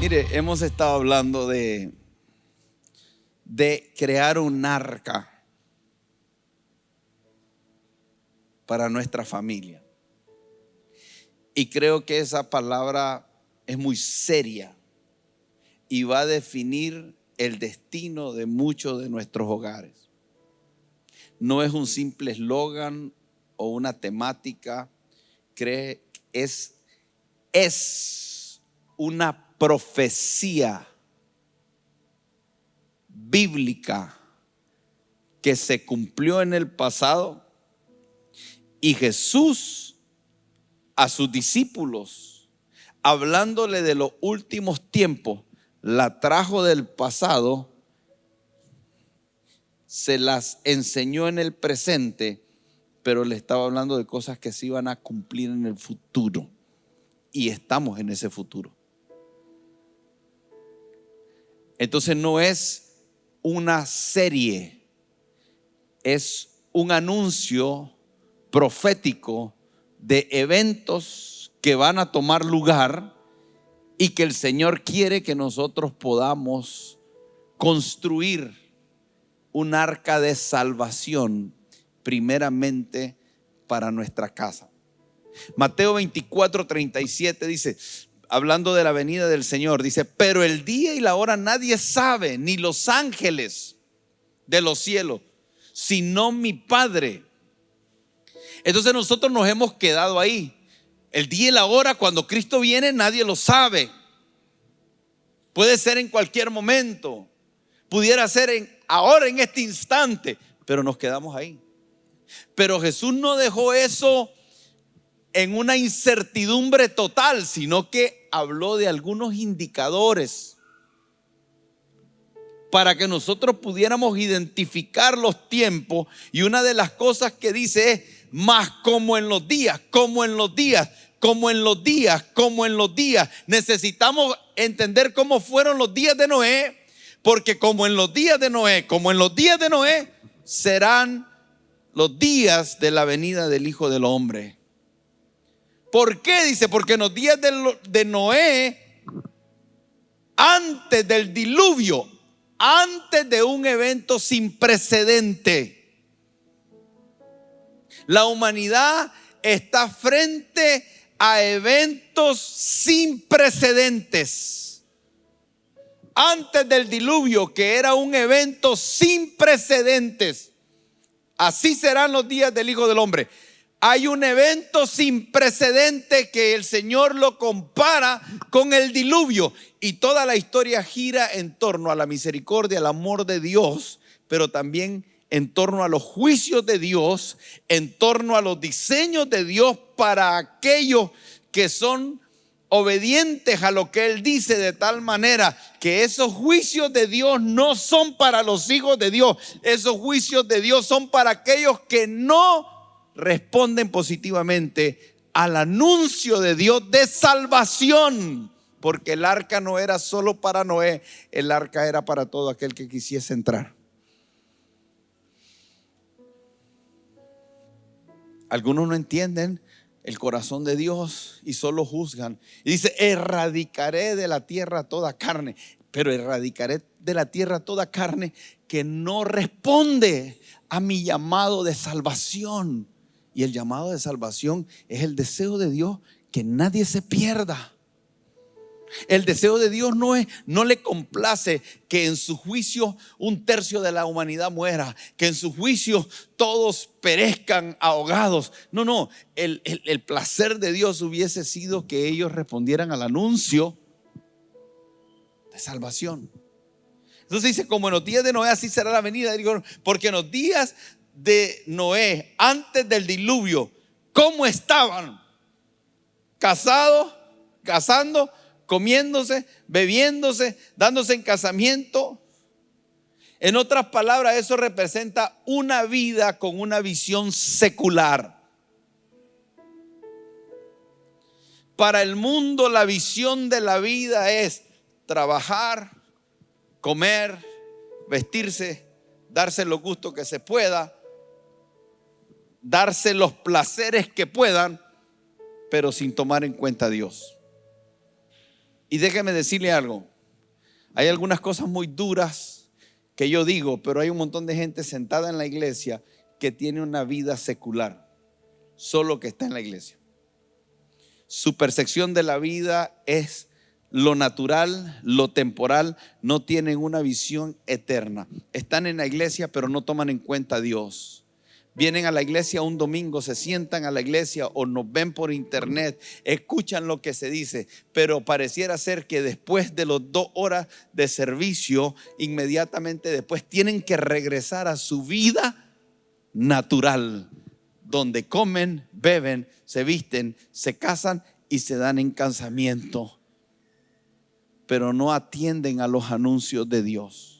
Mire, hemos estado hablando de crear un arca para nuestra familia. Y creo que esa palabra es muy seria y va a definir el destino de muchos de nuestros hogares. No es un simple eslogan o una temática, es una profecía bíblica que se cumplió en el pasado, y Jesús a sus discípulos, hablándole de los últimos tiempos, la trajo del pasado, se las enseñó en el presente, pero le estaba hablando de cosas que se iban a cumplir en el futuro, y estamos en ese futuro. Entonces no es una serie, es un anuncio profético de eventos que van a tomar lugar y que el Señor quiere que nosotros podamos construir un arca de salvación primeramente para nuestra casa. Mateo 24:37 dice, hablando de la venida del Señor, dice: pero el día y la hora nadie sabe, ni los ángeles de los cielos, sino mi Padre. Entonces nosotros nos hemos quedado ahí. El día y la hora cuando Cristo viene nadie lo sabe. Puede ser en cualquier momento, pudiera ser ahora, en este instante, pero nos quedamos ahí. Pero Jesús no dejó eso en una incertidumbre total, sino que habló de algunos indicadores para que nosotros pudiéramos identificar los tiempos. Y una de las cosas que dice es: más como en los días, como en los días, como en los días, como en los días. Necesitamos entender cómo fueron los días de Noé, porque como en los días de Noé, como en los días de Noé, serán los días de la venida del Hijo del Hombre. ¿Por qué? Dice, porque en los días de Noé, antes del diluvio, antes de un evento sin precedente, la humanidad está frente a eventos sin precedentes. Antes del diluvio, que era un evento sin precedentes, así serán los días del Hijo del Hombre. Hay un evento sin precedente que el Señor lo compara con el diluvio, y toda la historia gira en torno a la misericordia, al amor de Dios, pero también en torno a los juicios de Dios, en torno a los diseños de Dios para aquellos que son obedientes a lo que Él dice, de tal manera que esos juicios de Dios no son para los hijos de Dios. Esos juicios de Dios son para aquellos que no responden positivamente al anuncio de Dios de salvación, porque el arca no era solo para Noé, el arca era para todo aquel que quisiese entrar. Algunos no entienden el corazón de Dios y solo juzgan. Y dice: erradicaré de la tierra toda carne. Pero erradicaré de la tierra toda carne que no responde a mi llamado de salvación. Y el llamado de salvación es el deseo de Dios que nadie se pierda. El deseo de Dios no le complace que en su juicio un tercio de la humanidad muera, que en su juicio todos perezcan ahogados. No, el placer de Dios hubiese sido que ellos respondieran al anuncio de salvación. Entonces dice: como en los días de Noé, así será la venida. Porque en los días de Noé, antes del diluvio, ¿cómo estaban? Casados, casando, comiéndose, bebiéndose, dándose en casamiento. En otras palabras, eso representa una vida con una visión secular. Para el mundo, la visión de la vida es trabajar, comer, vestirse, darse los gustos que se pueda, darse los placeres que puedan, pero sin tomar en cuenta a Dios. Y déjeme decirle algo. Hay algunas cosas muy duras que yo digo, pero hay un montón de gente sentada en la iglesia que tiene una vida secular, solo que está en la iglesia. Su percepción de la vida es lo natural, lo temporal, no tienen una visión eterna. Están en la iglesia, pero no toman en cuenta a Dios. Vienen a la iglesia un domingo, se sientan a la iglesia o nos ven por internet, escuchan lo que se dice, pero pareciera ser que después de las 2 horas de servicio, inmediatamente después tienen que regresar a su vida natural, donde comen, beben, se visten, se casan y se dan en casamiento, pero no atienden a los anuncios de Dios.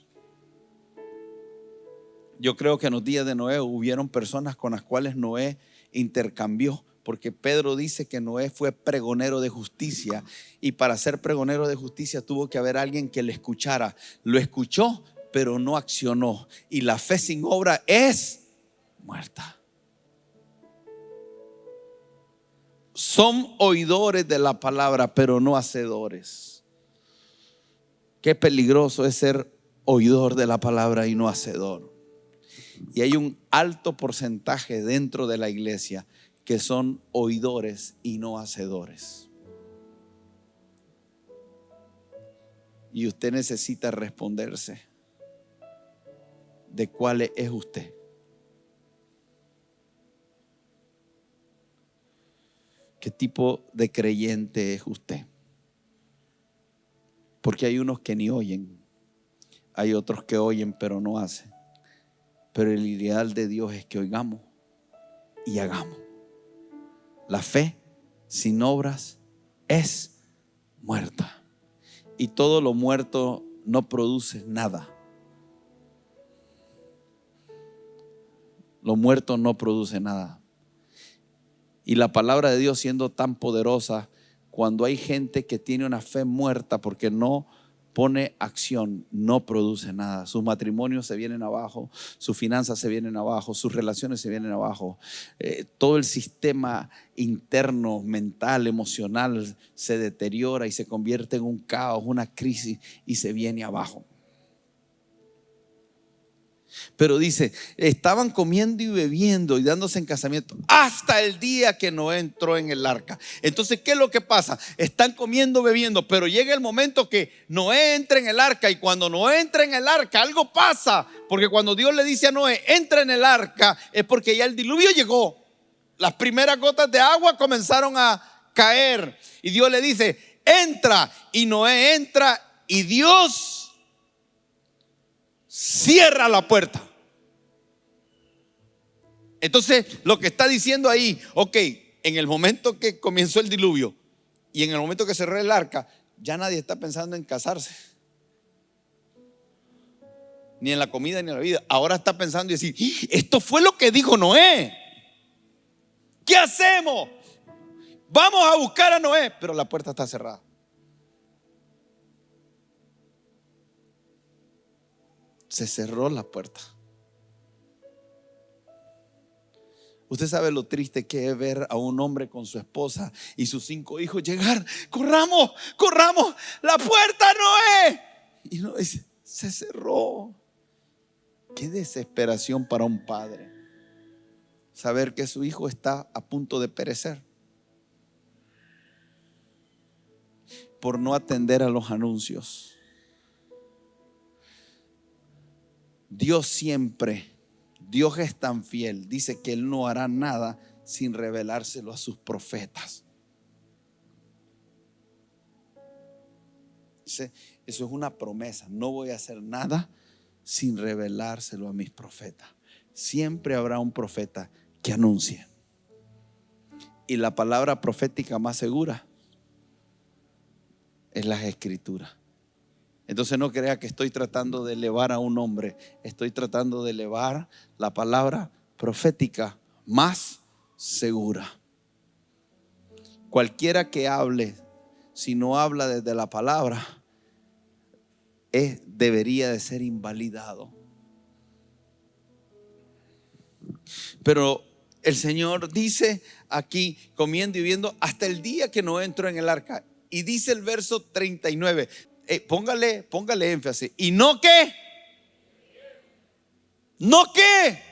Yo creo que en los días de Noé hubieron personas con las cuales Noé intercambió, porque Pedro dice que Noé fue pregonero de justicia, y para ser pregonero de justicia tuvo que haber alguien que le escuchara. Lo escuchó, pero no accionó, y la fe sin obra es muerta. Son oidores de la palabra, pero no hacedores. Qué peligroso es ser oidor de la palabra y no hacedor. Y hay un alto porcentaje dentro de la iglesia que son oidores y no hacedores. Y usted necesita responderse de cuál es usted. ¿Qué tipo de creyente es usted? Porque hay unos que ni oyen, hay otros que oyen pero no hacen. Pero el ideal de Dios es que oigamos y hagamos. La fe sin obras es muerta. Y todo lo muerto no produce nada. Lo muerto no produce nada. Y la palabra de Dios, siendo tan poderosa, cuando hay gente que tiene una fe muerta porque no pone acción, no produce nada. Sus matrimonios se vienen abajo, sus finanzas se vienen abajo, sus relaciones se vienen abajo. Todo el sistema interno, mental, emocional se deteriora y se convierte en un caos, una crisis, y se viene abajo. Pero dice, estaban comiendo y bebiendo y dándose en casamiento hasta el día que Noé entró en el arca. Entonces, ¿qué es lo que pasa? Están comiendo, bebiendo, pero llega el momento que Noé entra en el arca. Y cuando Noé entra en el arca, algo pasa. Porque cuando Dios le dice a Noé, entra en el arca, es porque ya el diluvio llegó. Las primeras gotas de agua comenzaron a caer. Y Dios le dice, entra. Y Noé entra y Dios cierra la puerta. Entonces lo que está diciendo ahí, ok, en el momento que comenzó el diluvio y en el momento que cerró el arca, ya nadie está pensando en casarse, ni en la comida ni en la vida. Ahora está pensando y decir, esto fue lo que dijo Noé. ¿Qué hacemos? Vamos a buscar a Noé, pero la puerta está cerrada. Se cerró la puerta. Usted sabe lo triste que es ver a un hombre con su esposa y sus 5 hijos llegar. Corramos, corramos, la puerta no es. Y no, se cerró. Qué desesperación para un padre saber que su hijo está a punto de perecer por no atender a los anuncios. Dios siempre, Dios es tan fiel, dice que Él no hará nada sin revelárselo a sus profetas. Dice, eso es una promesa, no voy a hacer nada sin revelárselo a mis profetas. Siempre habrá un profeta que anuncie. Y la palabra profética más segura es las escrituras. Entonces no crea que estoy tratando de elevar a un hombre, estoy tratando de elevar la palabra profética más segura. Cualquiera que hable, si no habla desde la palabra, debería de ser invalidado. Pero el Señor dice aquí, comiendo y viendo hasta el día que no entró en el arca. Y dice el verso 39. Póngale énfasis. ¿Y no qué? ¿No qué?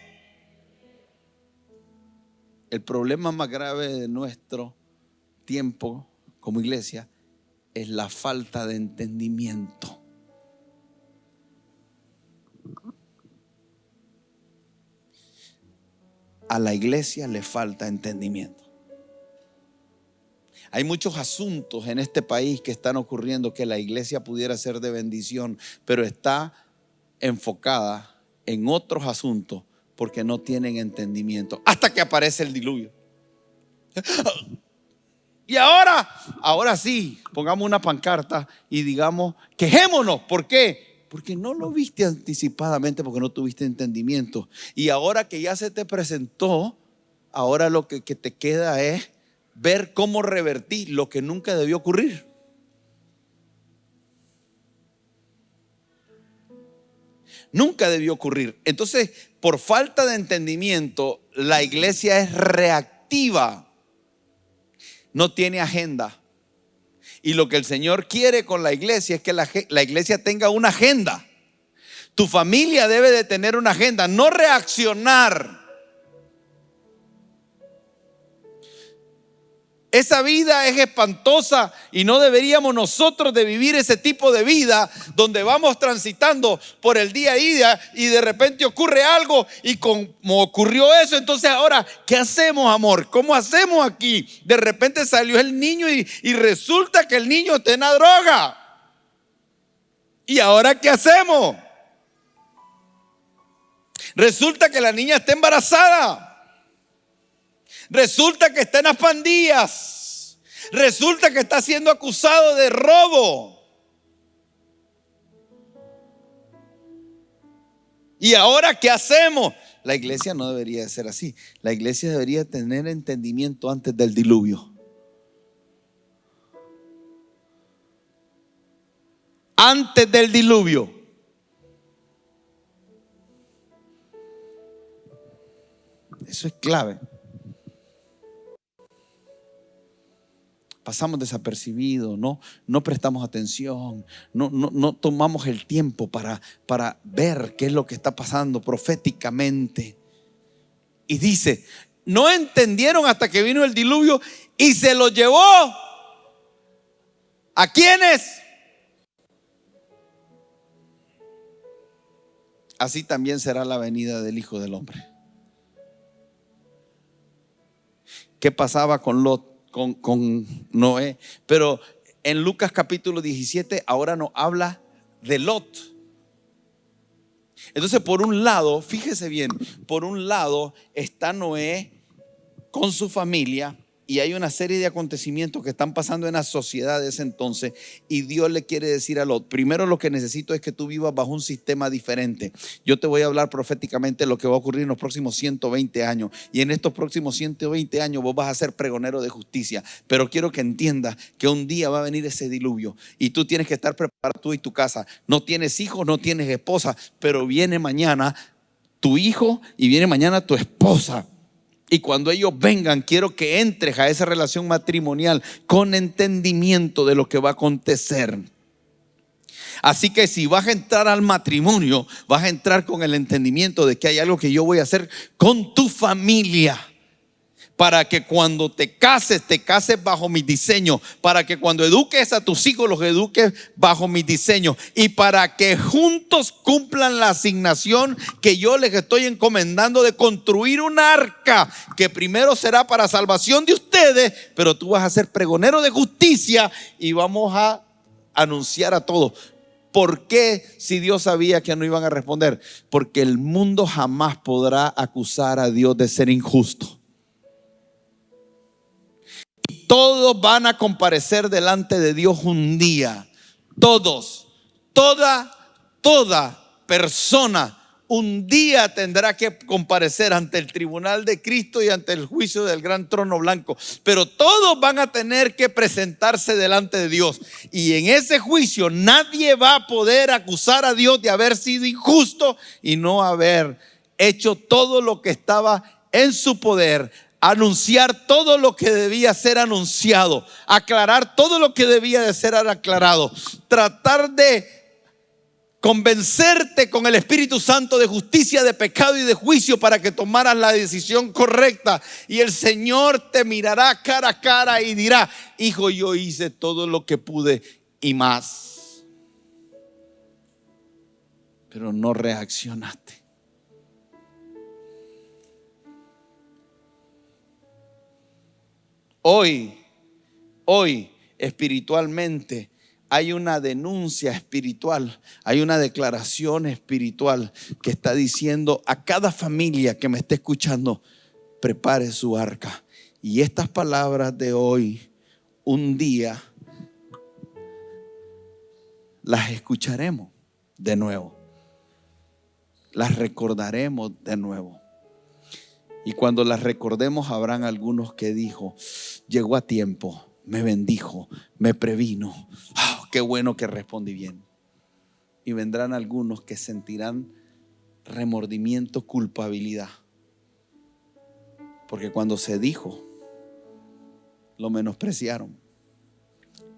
El problema más grave de nuestro tiempo como iglesia es la falta de entendimiento. A la iglesia le falta entendimiento. Hay muchos asuntos en este país que están ocurriendo que la iglesia pudiera ser de bendición, pero está enfocada en otros asuntos porque no tienen entendimiento. Hasta que aparece el diluvio. Y ahora sí, pongamos una pancarta y digamos, quejémonos. ¿Por qué? Porque no lo viste anticipadamente, porque no tuviste entendimiento. Y ahora que ya se te presentó, ahora lo que te queda es ver cómo revertir lo que nunca debió ocurrir. Nunca debió ocurrir. Entonces, por falta de entendimiento, la iglesia es reactiva. No tiene agenda. Y lo que el Señor quiere con la iglesia es que la iglesia tenga una agenda. Tu familia debe de tener una agenda, no reaccionar. Esa vida es espantosa y no deberíamos nosotros de vivir ese tipo de vida donde vamos transitando por el día a día y de repente ocurre algo y como ocurrió eso, entonces ahora, ¿qué hacemos, amor? ¿Cómo hacemos aquí? De repente salió el niño y resulta que el niño está en la droga. ¿Y ahora qué hacemos? Resulta que la niña está embarazada. Resulta que está en las pandillas. Resulta que está siendo acusado de robo. ¿Y ahora qué hacemos? La iglesia no debería de ser así. La iglesia debería tener entendimiento antes del diluvio. Antes del diluvio. Eso es clave. Pasamos desapercibidos, no prestamos atención, no tomamos el tiempo para ver qué es lo que está pasando proféticamente. Y dice, no entendieron hasta que vino el diluvio y se lo llevó. ¿A quiénes? Así también será la venida del Hijo del Hombre. ¿Qué pasaba con Lot? Con Noé? Pero en Lucas capítulo 17 ahora nos habla de Lot. Entonces, por un lado, fíjese bien, por un lado está Noé con su familia y hay una serie de acontecimientos que están pasando en la sociedad de ese entonces, y Dios le quiere decir a Lot: primero, lo que necesito es que tú vivas bajo un sistema diferente. Yo te voy a hablar proféticamente de lo que va a ocurrir en los próximos 120 años, y en estos próximos 120 años vos vas a ser pregonero de justicia. Pero quiero que entiendas que un día va a venir ese diluvio y tú tienes que estar preparado, tú y tu casa. No tienes hijos, no tienes esposa, pero viene mañana tu hijo y viene mañana tu esposa. Y cuando ellos vengan, quiero que entres a esa relación matrimonial con entendimiento de lo que va a acontecer. Así que si vas a entrar al matrimonio, vas a entrar con el entendimiento de que hay algo que yo voy a hacer con tu familia, para que cuando te cases bajo mis diseños, para que cuando eduques a tus hijos los eduques bajo mis diseños, y para que juntos cumplan la asignación que yo les estoy encomendando de construir un arca que primero será para salvación de ustedes, pero tú vas a ser pregonero de justicia y vamos a anunciar a todos. ¿Por qué? Si Dios sabía que no iban a responder. Porque el mundo jamás podrá acusar a Dios de ser injusto. Todos van a comparecer delante de Dios un día. Todos, toda persona un día tendrá que comparecer ante el tribunal de Cristo y ante el juicio del gran trono blanco. Pero todos van a tener que presentarse delante de Dios. Y en ese juicio nadie va a poder acusar a Dios de haber sido injusto y no haber hecho todo lo que estaba en su poder anunciar todo lo que debía ser anunciado, aclarar todo lo que debía de ser aclarado, tratar de convencerte con el Espíritu Santo de justicia, de pecado y de juicio para que tomaras la decisión correcta. Y el Señor te mirará cara a cara y dirá: hijo, yo hice todo lo que pude y más. Pero no reaccionaste. Hoy espiritualmente hay una denuncia espiritual, hay una declaración espiritual que está diciendo a cada familia que me esté escuchando: prepare su arca. Y estas palabras de hoy, un día las escucharemos de nuevo, las recordaremos de nuevo. Y cuando las recordemos, habrán algunos que dijo: llegó a tiempo, me bendijo, me previno. Oh, qué bueno que respondí bien. Y vendrán algunos que sentirán remordimiento, culpabilidad, porque cuando se dijo, lo menospreciaron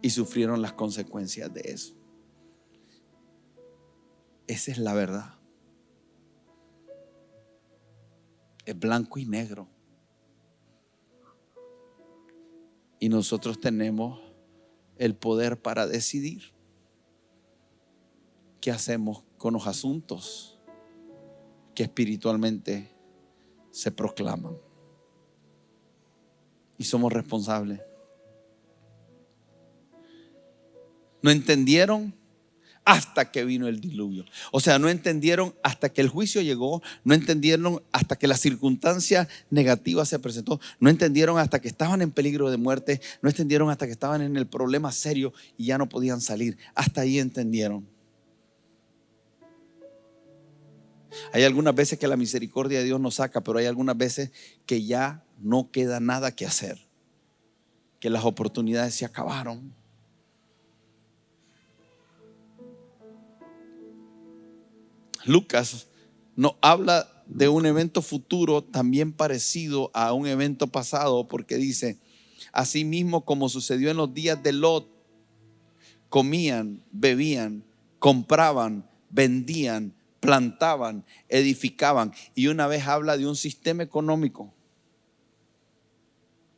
y sufrieron las consecuencias de eso. Esa es la verdad. Es blanco y negro. Y nosotros tenemos el poder para decidir qué hacemos con los asuntos que espiritualmente se proclaman. Y somos responsables. No entendieron hasta que vino el diluvio. O sea, no entendieron hasta que el juicio llegó, no entendieron hasta que la circunstancia negativa se presentó, no entendieron hasta que estaban en peligro de muerte, no entendieron hasta que estaban en el problema serio y ya no podían salir. Hasta ahí entendieron. Hay algunas veces que la misericordia de Dios nos saca, pero hay algunas veces que ya no queda nada que hacer, que las oportunidades se acabaron. Lucas nos habla de un evento futuro también parecido a un evento pasado, porque dice: asimismo como sucedió en los días de Lot, comían, bebían, compraban, vendían, plantaban, edificaban. Y una vez habla de un sistema económico.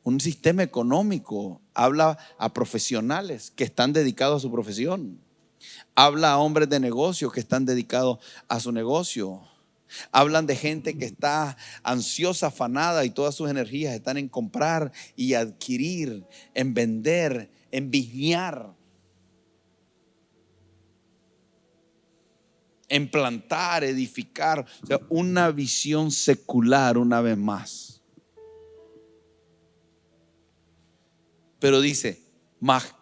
Un sistema económico. Habla a profesionales que están dedicados a su profesión. Habla a hombres de negocio que están dedicados a su negocio. Hablan de gente que está ansiosa, afanada, y todas sus energías están en comprar y adquirir, en vender, en viñar, en plantar, edificar. O sea, una visión secular una vez más. Pero dice: mas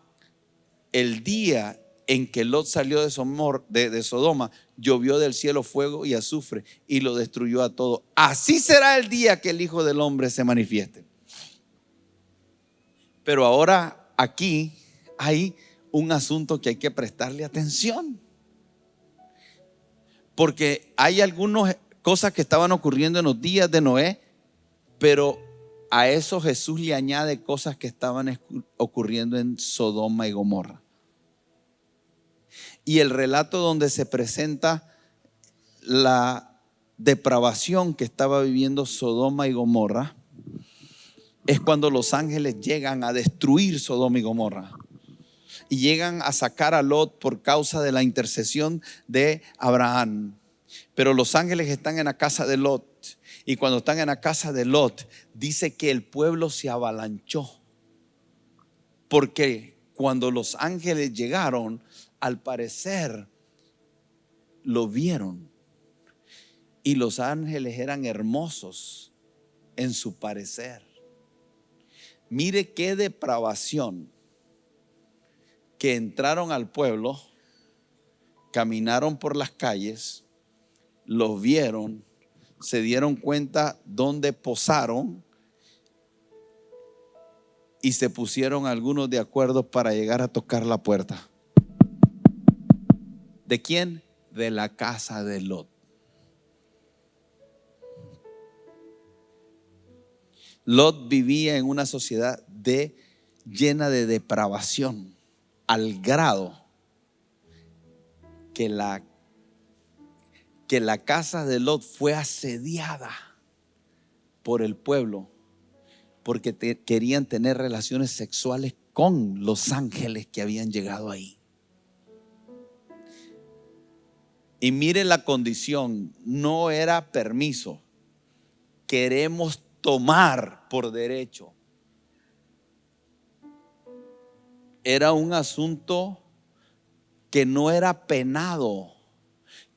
el día en que Lot salió de Sodoma, llovió del cielo fuego y azufre y lo destruyó a todo. Así será el día que el Hijo del Hombre se manifieste. Pero ahora aquí hay un asunto que hay que prestarle atención, porque hay algunas cosas que estaban ocurriendo en los días de Noé, pero a eso Jesús le añade cosas que estaban ocurriendo en Sodoma y Gomorra. Y el relato donde se presenta la depravación que estaba viviendo Sodoma y Gomorra es cuando los ángeles llegan a destruir Sodoma y Gomorra y llegan a sacar a Lot por causa de la intercesión de Abraham. Pero los ángeles están en la casa de Lot, y cuando están en la casa de Lot, dice que el pueblo se avalanchó, porque cuando los ángeles llegaron, al parecer lo vieron, y los ángeles eran hermosos en su parecer. Mire qué depravación, que entraron al pueblo, caminaron por las calles, los vieron, se dieron cuenta dónde posaron y se pusieron algunos de acuerdo para llegar a tocar la puerta. ¿De quién? De la casa de Lot. Lot vivía en una sociedad llena de depravación, al grado que la casa de Lot fue asediada por el pueblo porque querían tener relaciones sexuales con los ángeles que habían llegado ahí. Y mire la condición, no era permiso, queremos tomar por derecho. Era un asunto que no era penado,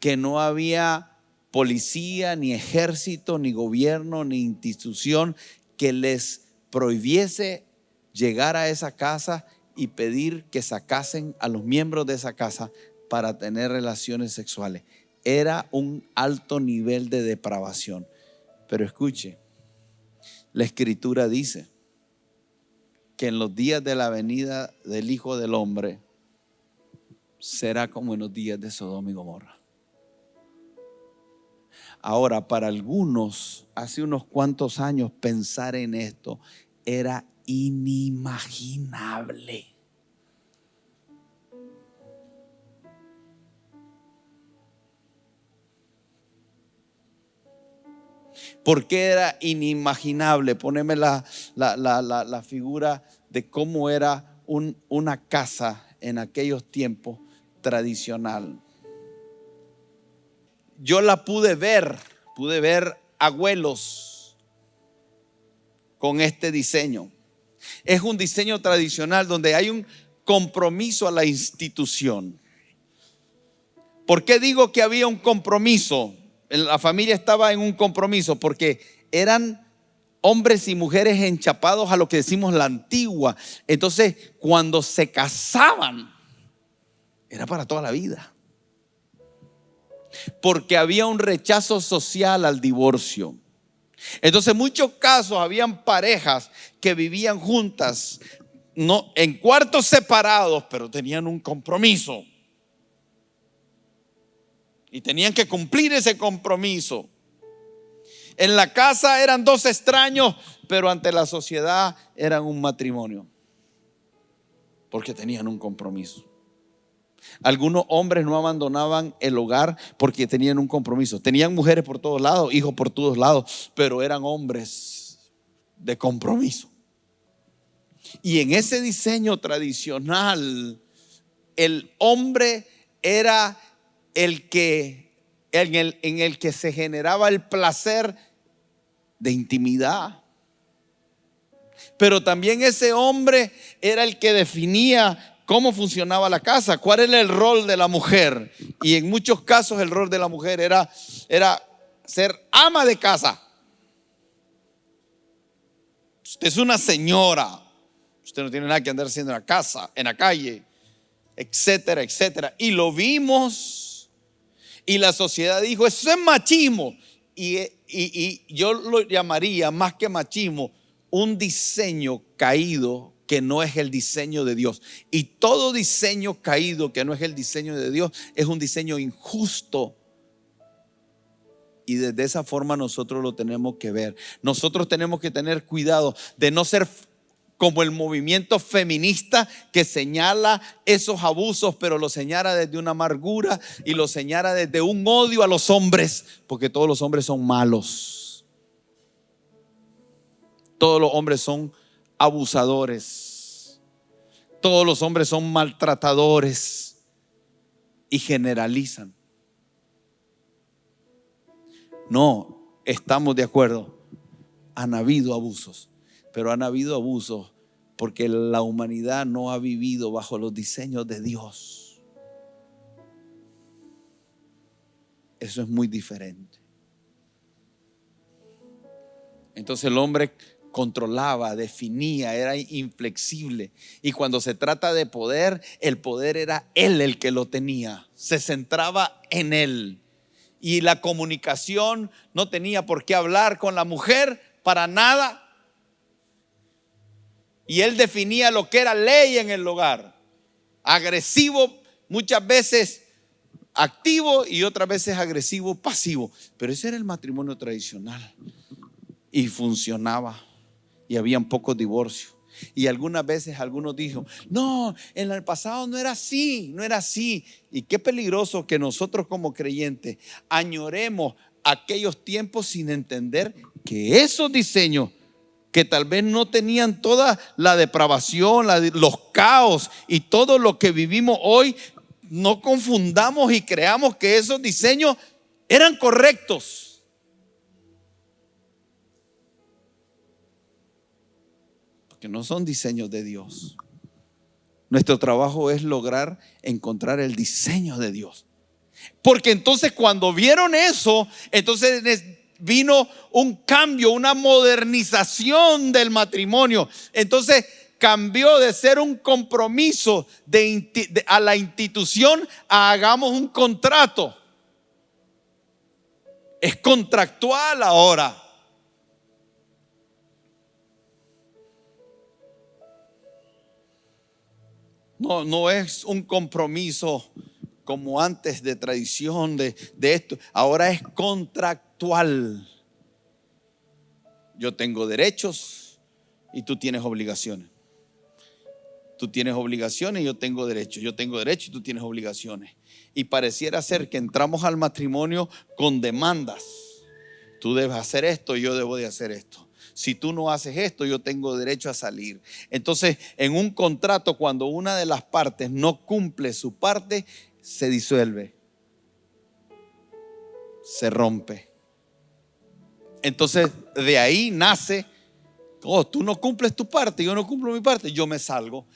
que no había policía, ni ejército, ni gobierno, ni institución que les prohibiese llegar a esa casa y pedir que sacasen a los miembros de esa casa para tener relaciones sexuales. Era un alto nivel de depravación. Pero escuche, la Escritura dice que en los días de la venida del Hijo del Hombre será como en los días de Sodoma y Gomorra. Ahora, para algunos, hace unos cuantos años, pensar en esto era inimaginable. ¿Por qué era inimaginable? Poneme la figura de cómo era una casa en aquellos tiempos tradicional. Yo la pude ver abuelos con este diseño. Es un diseño tradicional donde hay un compromiso a la institución. ¿Por qué digo que había un compromiso? La familia estaba en un compromiso porque eran hombres y mujeres enchapados a lo que decimos la antigua. Entonces, cuando se casaban, era para toda la vida. Porque había un rechazo social al divorcio. Entonces, en muchos casos habían parejas que vivían juntas, no en cuartos separados, pero tenían un compromiso. Y tenían que cumplir ese compromiso. En la casa eran dos extraños, pero ante la sociedad eran un matrimonio, porque tenían un compromiso. Algunos hombres no abandonaban el hogar porque tenían un compromiso. Tenían mujeres por todos lados, hijos por todos lados, pero eran hombres de compromiso. Y en ese diseño tradicional, el hombre era el que en el que se generaba el placer de intimidad. Pero también ese hombre era el que definía cómo funcionaba la casa, cuál era el rol de la mujer. Y en muchos casos el rol de la mujer era ser ama de casa. Usted es una señora, usted no tiene nada que andar haciendo en la casa, en la calle, etcétera, etcétera. Y lo vimos. Y la sociedad dijo, eso es machismo. Y yo lo llamaría, más que machismo, un diseño caído que no es el diseño de Dios. Y todo diseño caído que no es el diseño de Dios es un diseño injusto. Y desde esa forma nosotros lo tenemos que ver. Nosotros tenemos que tener cuidado de no ser como el movimiento feminista que señala esos abusos, pero lo señala desde una amargura y lo señala desde un odio a los hombres, porque todos los hombres son malos. Todos los hombres son abusadores. Todos los hombres son maltratadores y generalizan. No, estamos de acuerdo. Han habido abusos. Pero han habido abusos porque la humanidad no ha vivido bajo los diseños de Dios. Eso es muy diferente. Entonces el hombre controlaba, definía, era inflexible. Y cuando se trata de poder, el poder era él el que lo tenía. Se centraba en él. Y la comunicación no tenía por qué hablar con la mujer para nada. Y él definía lo que era ley en el hogar. Agresivo, muchas veces activo y otras veces agresivo, pasivo. Pero ese era el matrimonio tradicional y funcionaba. y habían pocos divorcios. Y algunas veces algunos dijo, no, en el pasado no era así, no era así. Y qué peligroso que nosotros como creyentes añoremos aquellos tiempos sin entender que esos diseños que tal vez no tenían toda la depravación, los caos y todo lo que vivimos hoy, no confundamos y creamos que esos diseños eran correctos. Que no son diseños de Dios. Nuestro trabajo es lograr encontrar el diseño de Dios. Porque entonces cuando vieron eso, entonces vino un cambio, una modernización del matrimonio. Entonces cambió de ser un compromiso a la institución a hagamos un contrato. Es contractual ahora. No es un compromiso como antes de tradición de esto. Ahora es contractual. Yo tengo derechos y tú tienes obligaciones. Tú tienes obligaciones y yo tengo derechos. Yo tengo derechos y tú tienes obligaciones. Y pareciera ser que entramos al matrimonio con demandas. Tú debes hacer esto y yo debo de hacer esto. Si tú no haces esto, yo tengo derecho a salir. Entonces, en un contrato, cuando una de las partes no cumple su parte, se disuelve, se rompe. Entonces, de ahí nace, tú no cumples tu parte, yo no cumplo mi parte, yo me salgo.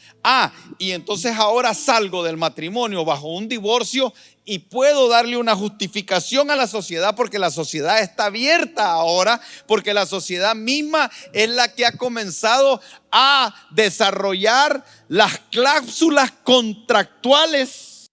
Y entonces ahora salgo del matrimonio bajo un divorcio y puedo darle una justificación a la sociedad porque la sociedad está abierta ahora, porque la sociedad misma es la que ha comenzado a desarrollar las cláusulas contractuales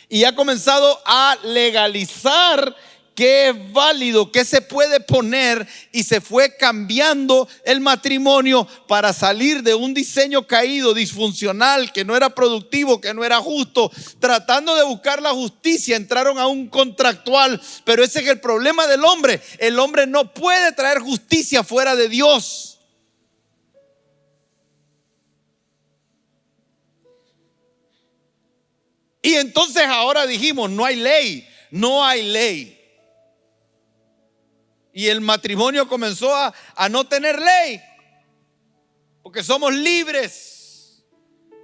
y ha comenzado a legalizar qué es válido, qué se puede poner, y se fue cambiando el matrimonio para salir de un diseño caído, disfuncional, que no era productivo, que no era justo. Tratando de buscar la justicia, entraron a un contractual, pero ese es el problema del hombre. El hombre no puede traer justicia fuera de Dios. Y entonces ahora dijimos, no hay ley, no hay ley. Y el matrimonio comenzó a no tener ley, porque somos libres.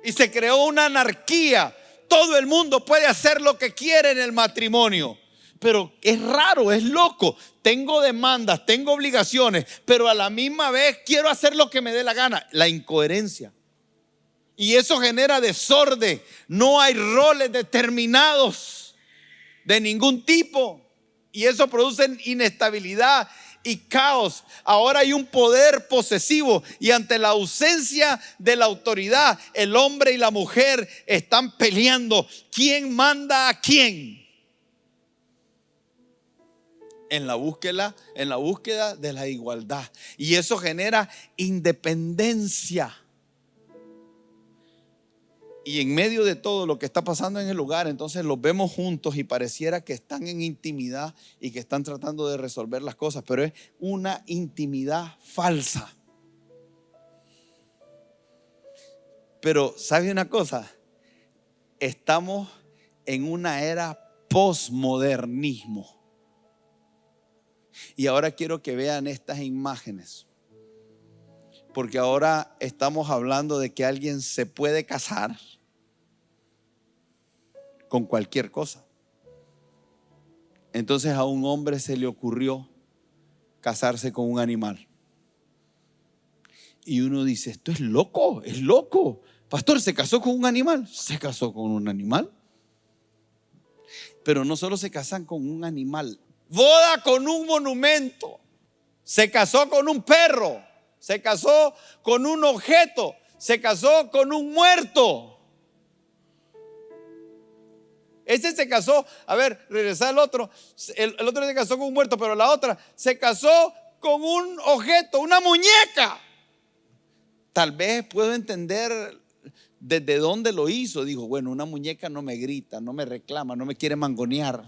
Y se creó una anarquía. Todo el mundo puede hacer lo que quiere en el matrimonio. Pero es raro, es loco. Tengo demandas, tengo obligaciones, pero a la misma vez quiero hacer lo que me dé la gana. La incoherencia. Y eso genera desorden. No hay roles determinados de ningún tipo. Y eso produce inestabilidad y caos. Ahora hay un poder posesivo y ante la ausencia de la autoridad, el hombre y la mujer están peleando. ¿Quién manda a quién? En la búsqueda de la igualdad. Y eso genera independencia. Y en medio de todo lo que está pasando en el lugar, entonces los vemos juntos y pareciera que están en intimidad y que están tratando de resolver las cosas, pero es una intimidad falsa. Pero ¿sabe una cosa? Estamos en una era posmodernismo. Y ahora quiero que vean estas imágenes, porque ahora estamos hablando de que alguien se puede casar con cualquier cosa. Entonces a un hombre se le ocurrió casarse con un animal. Y uno dice, esto es loco, es loco. Pastor, ¿se casó con un animal? Se casó con un animal. Pero no solo se casan con un animal, boda con un monumento. Se casó con un perro, se casó con un objeto, se casó con un muerto. Ese se casó, regresar al otro. El otro se casó con un muerto, pero la otra se casó con un objeto, una muñeca. Tal vez puedo entender desde dónde lo hizo. Dijo, bueno, una muñeca no me grita, no me reclama, no me quiere mangonear.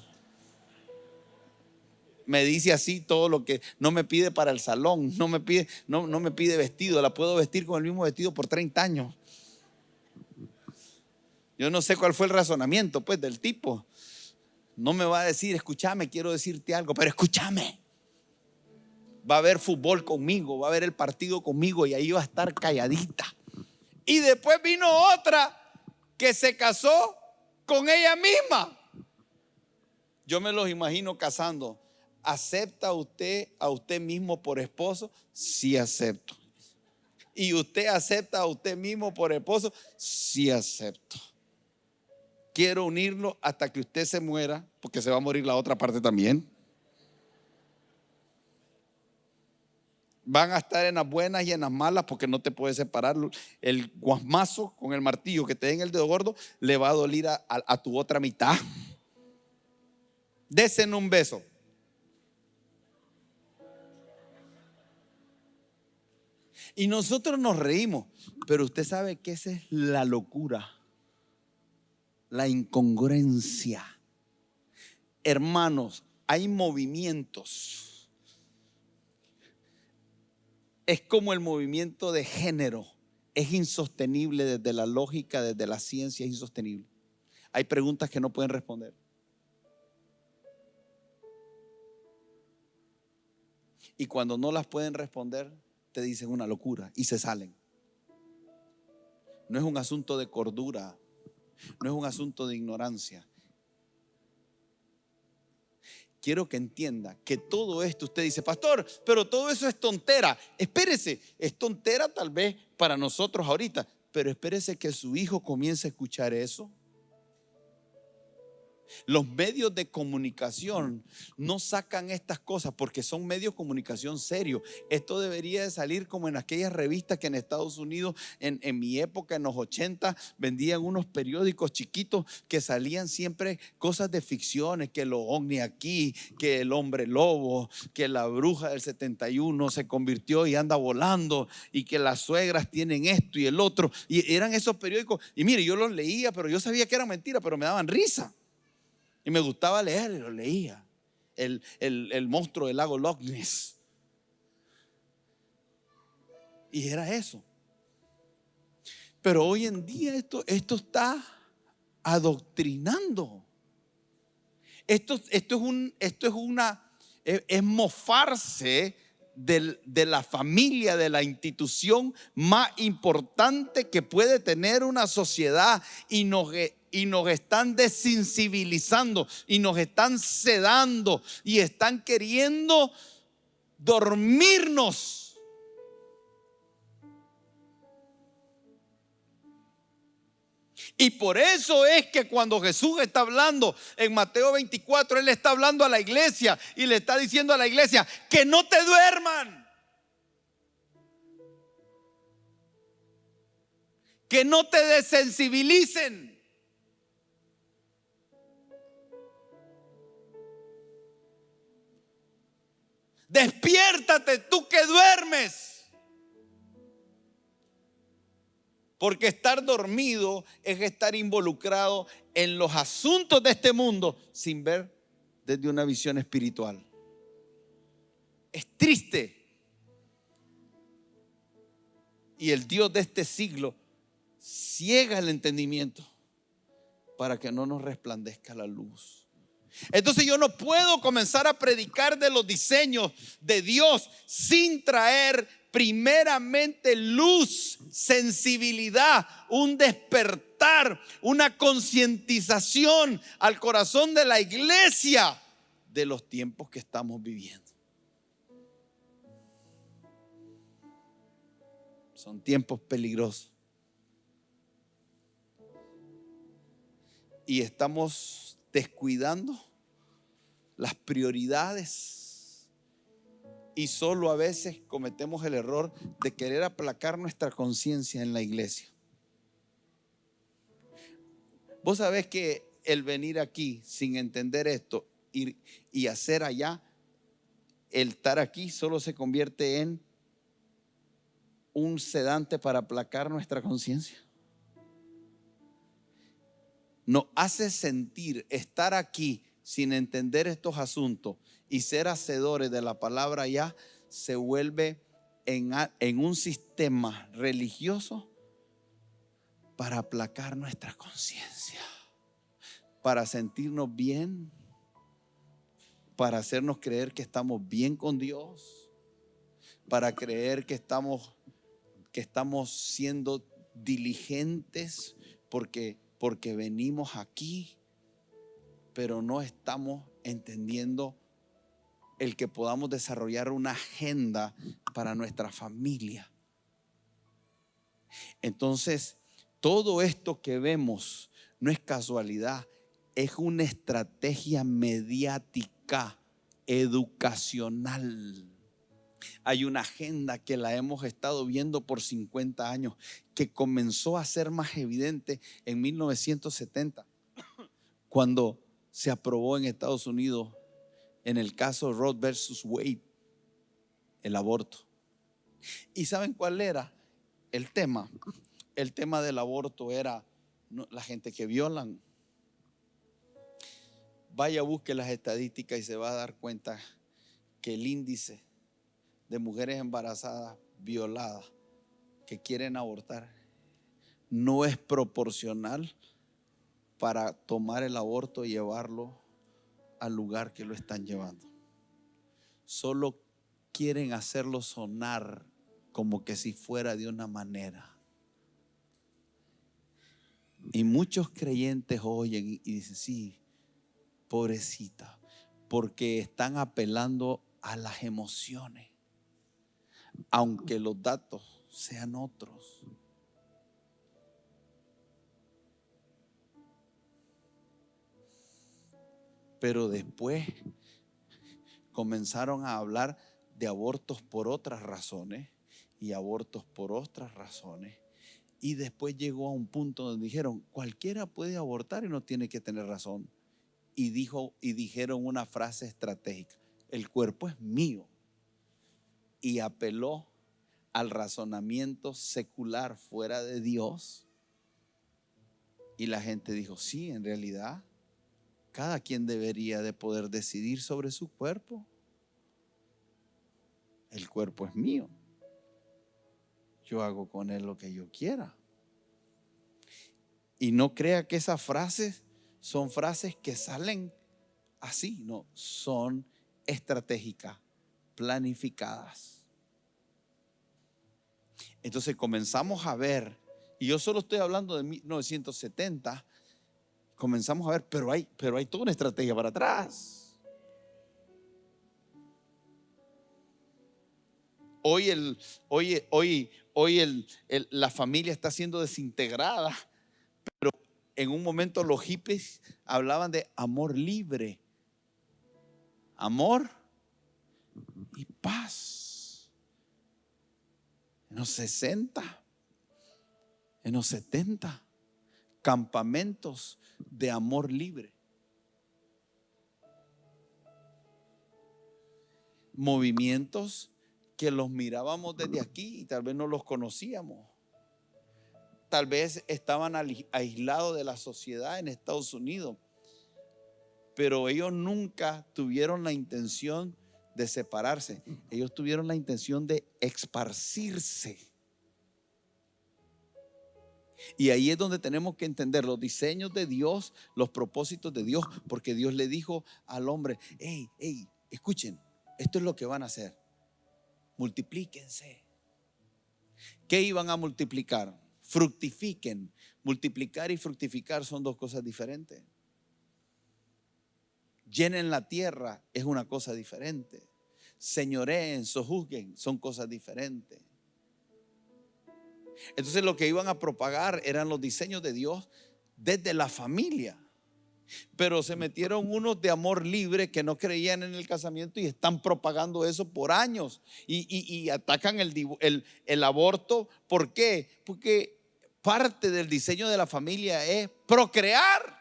Me dice así todo lo que no me pide para el salón, no me pide vestido, la puedo vestir con el mismo vestido por 30 años. Yo no sé cuál fue el razonamiento pues del tipo. No me va a decir, escúchame, quiero decirte algo, pero escúchame. Va a haber fútbol conmigo, va a haber el partido conmigo y ahí va a estar calladita. Y después vino otra que se casó con ella misma. Yo me los imagino casando. ¿Acepta usted a usted mismo por esposo? Sí, acepto. ¿Y usted acepta a usted mismo por esposo? Sí, acepto. Quiero unirlo hasta que usted se muera, porque se va a morir la otra parte también. Van a estar en las buenas y en las malas, porque no te puedes separar. El guasmazo con el martillo que te den el dedo gordo le va a doler a tu otra mitad. Desen un beso. Y nosotros nos reímos, pero usted sabe que esa es la locura, la incongruencia. Hermanos, hay movimientos. Es como el movimiento de género. Es insostenible desde la lógica, desde la ciencia, es insostenible. Hay preguntas que no pueden responder. Y cuando no las pueden responder, te dicen una locura y se salen. No es un asunto de cordura, no es un asunto de ignorancia. Quiero que entienda que todo esto, usted dice, pastor, pero todo eso es tontera. Espérese, es tontera tal vez para nosotros ahorita, pero espérese que su hijo comience a escuchar eso. Los medios de comunicación no sacan estas cosas porque son medios de comunicación serios. Esto debería de salir como en aquellas revistas que en Estados Unidos, en mi época, en los 80, vendían unos periódicos chiquitos que salían siempre cosas de ficciones, que los ovnis aquí, que el hombre lobo, que la bruja del 71 se convirtió y anda volando, y que las suegras tienen esto y el otro. Y eran esos periódicos, y mire, yo los leía, pero yo sabía que eran mentiras, pero me daban risa. Y me gustaba leer y lo leía. El monstruo del lago Loch Ness. Y era eso. Pero hoy en día esto está adoctrinando. Esto es mofarse de la familia, de la institución más importante que puede tener una sociedad, y nos están desensibilizando y nos están sedando y están queriendo dormirnos. Y por eso es que cuando Jesús está hablando en Mateo 24, Él está hablando a la iglesia y le está diciendo a la iglesia que no te duerman, que no te desensibilicen. Despiértate tú que duermes. Porque estar dormido es estar involucrado en los asuntos de este mundo sin ver desde una visión espiritual. Es triste. Y el Dios de este siglo ciega el entendimiento para que no nos resplandezca la luz. Entonces yo no puedo comenzar a predicar de los diseños de Dios sin traer primeramente luz, sensibilidad, un despertar, una concientización al corazón de la iglesia de los tiempos que estamos viviendo. Son tiempos peligrosos. Y estamos descuidando las prioridades, y solo a veces cometemos el error de querer aplacar nuestra conciencia en la iglesia. Vos sabés que el venir aquí sin entender esto y hacer allá, el estar aquí solo se convierte en un sedante para aplacar nuestra conciencia. Nos hace sentir estar aquí sin entender estos asuntos y ser hacedores de la palabra ya se vuelve en un sistema religioso para aplacar nuestra conciencia, para sentirnos bien, para hacernos creer que estamos bien con Dios, para creer que estamos siendo diligentes porque venimos aquí, pero no estamos entendiendo el que podamos desarrollar una agenda para nuestra familia. Entonces, todo esto que vemos no es casualidad, es una estrategia mediática, educacional. Hay una agenda que la hemos estado viendo por 50 años, que comenzó a ser más evidente en 1970, cuando se aprobó en Estados Unidos, en el caso Roe versus Wade, el aborto. ¿Y saben cuál era el tema? El tema del aborto era la gente que violan. Vaya, busque las estadísticas y se va a dar cuenta que el índice de mujeres embarazadas, violadas, que quieren abortar, no es proporcional para tomar el aborto y llevarlo al lugar que lo están llevando. Solo quieren hacerlo sonar como que si fuera de una manera. Y muchos creyentes oyen y dicen, sí, pobrecita, porque están apelando a las emociones, aunque los datos sean otros. Pero después comenzaron a hablar de abortos por otras razones y abortos por otras razones. Y después llegó a un punto donde dijeron, cualquiera puede abortar y no tiene que tener razón. Y dijeron una frase estratégica: el cuerpo es mío. Y apeló al razonamiento secular fuera de Dios. Y la gente dijo, sí, en realidad cada quien debería de poder decidir sobre su cuerpo. El cuerpo es mío. Yo hago con él lo que yo quiera. Y no crea que esas frases son frases que salen así, no, son estratégicas, planificadas. Entonces comenzamos a ver, y yo solo estoy hablando de 1970, comenzamos a ver, pero hay toda una estrategia para atrás. Hoy la familia está siendo desintegrada, pero en un momento los hippies hablaban de amor libre, amor y paz. En los 60, en los 70, campamentos de amor libre, movimientos que los mirábamos desde aquí y tal vez no los conocíamos. Tal vez estaban aislados de la sociedad en Estados Unidos, pero ellos nunca tuvieron la intención de separarse. Ellos tuvieron la intención de esparcirse. Y ahí es donde tenemos que entender los diseños de Dios, los propósitos de Dios, porque Dios le dijo al hombre, hey, escuchen, esto es lo que van a hacer. Multiplíquense. ¿Qué iban a multiplicar? Fructifiquen. Multiplicar y fructificar son dos cosas diferentes. Llenen la tierra es una cosa diferente. Señoreen, sojuzguen, son cosas diferentes. Entonces lo que iban a propagar eran los diseños de Dios desde la familia. Pero se metieron unos de amor libre que no creían en el casamiento y están propagando eso por años. Y atacan el aborto. ¿Por qué? Porque parte del diseño de la familia es procrear.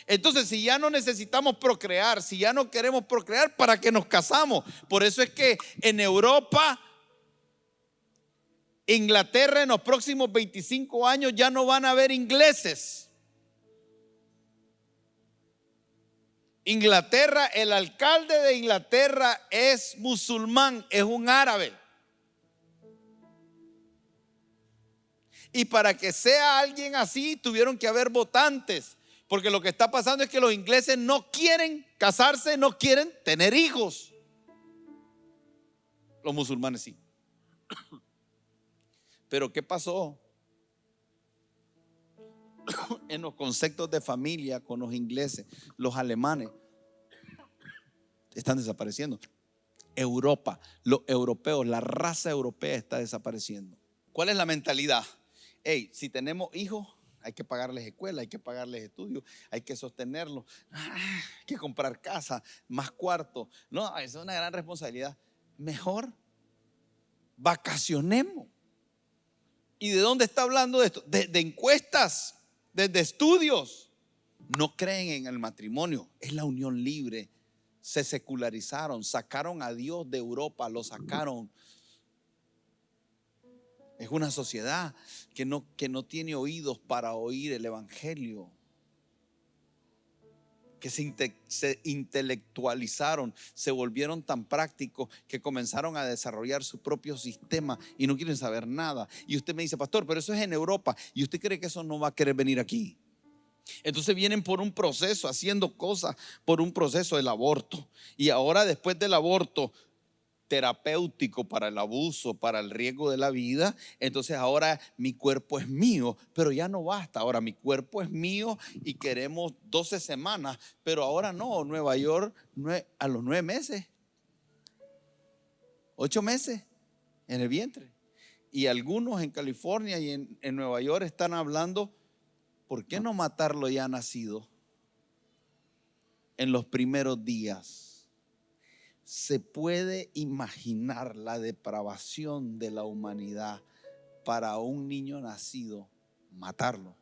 Entonces, si ya no necesitamos procrear, si ya no queremos procrear, ¿para qué nos casamos? Por eso es que en Europa, Inglaterra, en los próximos 25 años ya no van a haber ingleses. Inglaterra, el alcalde de Inglaterra es musulmán, es un árabe. Y para que sea alguien así tuvieron que haber votantes, porque lo que está pasando es que los ingleses no quieren casarse, no quieren tener hijos. Los musulmanes sí. Pero ¿qué pasó en los conceptos de familia con los ingleses? Los alemanes están desapareciendo. Europa, los europeos, la raza europea está desapareciendo. ¿Cuál es la mentalidad? Hey, si tenemos hijos, hay que pagarles escuela, hay que pagarles estudios, hay que sostenerlos, hay que comprar casa, más cuartos. No, esa es una gran responsabilidad. Mejor vacacionemos. ¿Y de dónde está hablando de esto? De encuestas, de estudios. No creen en el matrimonio, es la unión libre. Se secularizaron, sacaron a Dios de Europa, lo sacaron. Es una sociedad que no tiene oídos para oír el evangelio. Que se intelectualizaron, se volvieron tan prácticos que comenzaron a desarrollar su propio sistema y no quieren saber nada. Y usted me dice, pastor, pero eso es en Europa. ¿Y usted cree que eso no va a querer venir aquí? Entonces vienen por un proceso, haciendo cosas por un proceso del aborto. Y ahora después del aborto terapéutico para el abuso, para el riesgo de la vida, entonces ahora mi cuerpo es mío, pero ya no basta. Ahora mi cuerpo es mío y queremos 12 semanas, pero ahora no. Nueva York a los 9 meses, 8 meses en el vientre. Y algunos en California y en Nueva York están hablando, ¿por qué no matarlo ya nacido en los primeros días? Se puede imaginar la depravación de la humanidad para un niño nacido, matarlo.